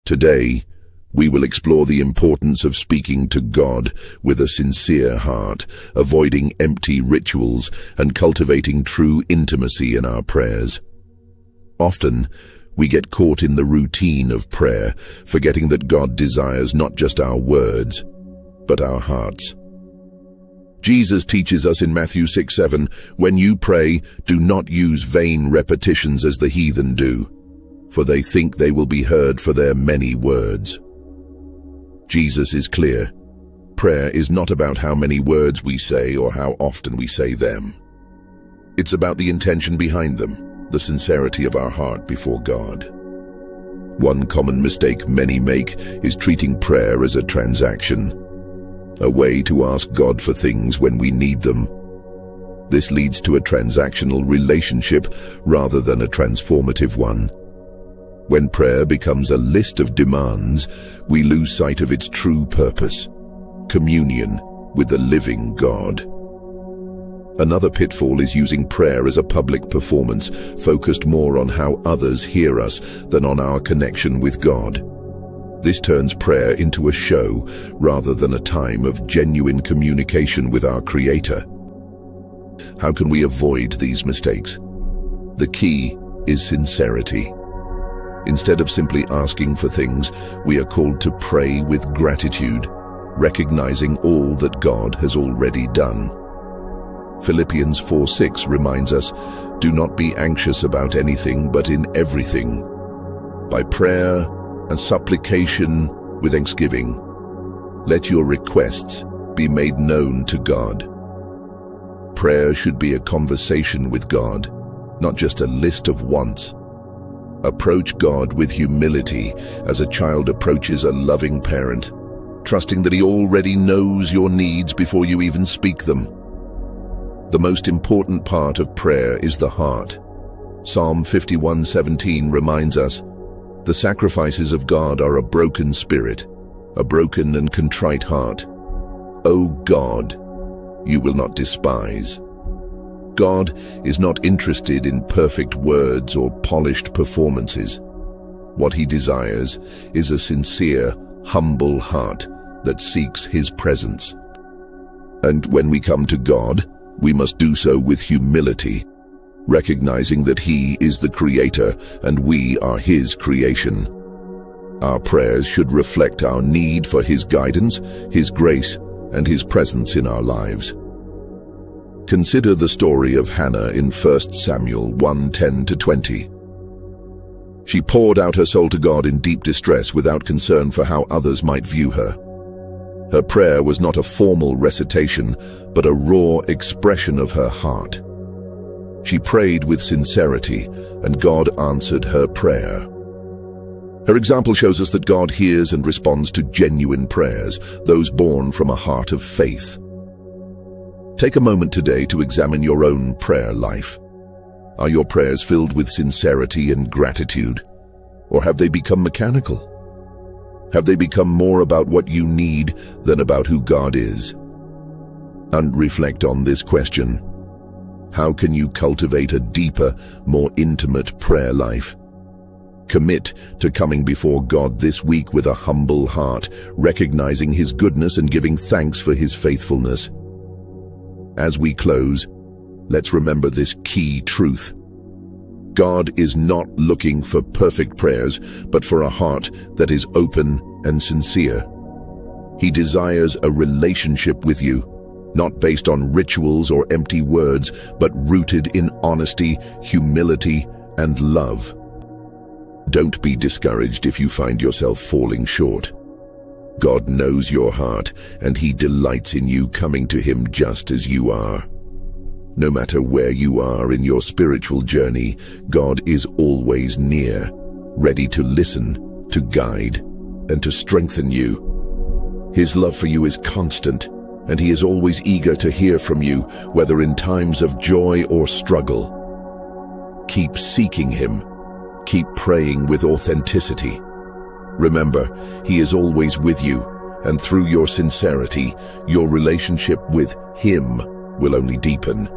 Today, we will explore the importance of speaking to God with a sincere heart, avoiding empty rituals and cultivating true intimacy in our prayers. Often, we get caught in the routine of prayer, forgetting that God desires not just our words, but our hearts. Jesus teaches us in Matthew 6:7, "When you pray, do not use vain repetitions as the heathen do, for they think they will be heard for their many words." Jesus is clear. Prayer is not about how many words we say or how often we say them. It's about the intention behind them, the sincerity of our heart before God. One common mistake many make is treating prayer as a transaction, a way to ask God for things when we need them. This leads to a transactional relationship rather than a transformative one. When prayer becomes a list of demands, we lose sight of its true purpose, communion with the living God. Another pitfall is using prayer as a public performance, focused more on how others hear us than on our connection with God. This turns prayer into a show rather than a time of genuine communication with our Creator. How can we avoid these mistakes? The key is sincerity. Instead of simply asking for things, we are called to pray with gratitude, recognizing all that God has already done. Philippians 4:6 reminds us, "Do not be anxious about anything, but in everything, by prayer and supplication with thanksgiving, let your requests be made known to God." Prayer should be a conversation with God, not just a list of wants. Approach God with humility as a child approaches a loving parent, trusting that He already knows your needs before you even speak them. The most important part of prayer is the heart. Psalm 51:17 reminds us, "The sacrifices of God are a broken spirit, a broken and contrite heart. O God, you will not despise." God is not interested in perfect words or polished performances. What He desires is a sincere, humble heart that seeks His presence. And when we come to God, we must do so with humility, recognizing that He is the Creator and we are His creation. Our prayers should reflect our need for His guidance, His grace, and His presence in our lives. Consider the story of Hannah in 1 Samuel 1:10-20. She poured out her soul to God in deep distress without concern for how others might view her. Her prayer was not a formal recitation, but a raw expression of her heart. She prayed with sincerity, and God answered her prayer. Her example shows us that God hears and responds to genuine prayers, those born from a heart of faith. Take a moment today to examine your own prayer life. Are your prayers filled with sincerity and gratitude? Or have they become mechanical? Have they become more about what you need than about who God is? And reflect on this question. How can you cultivate a deeper, more intimate prayer life? Commit to coming before God this week with a humble heart, recognizing His goodness and giving thanks for His faithfulness. As we close, let's remember this key truth. God is not looking for perfect prayers, but for a heart that is open and sincere. He desires a relationship with you, not based on rituals or empty words, but rooted in honesty, humility, and love. Don't be discouraged if you find yourself falling short. God knows your heart, and He delights in you coming to Him just as you are. No matter where you are in your spiritual journey, God is always near, ready to listen, to guide, and to strengthen you. His love for you is constant, and He is always eager to hear from you, whether in times of joy or struggle. Keep seeking Him. Keep praying with authenticity. Remember, He is always with you, and through your sincerity, your relationship with Him will only deepen.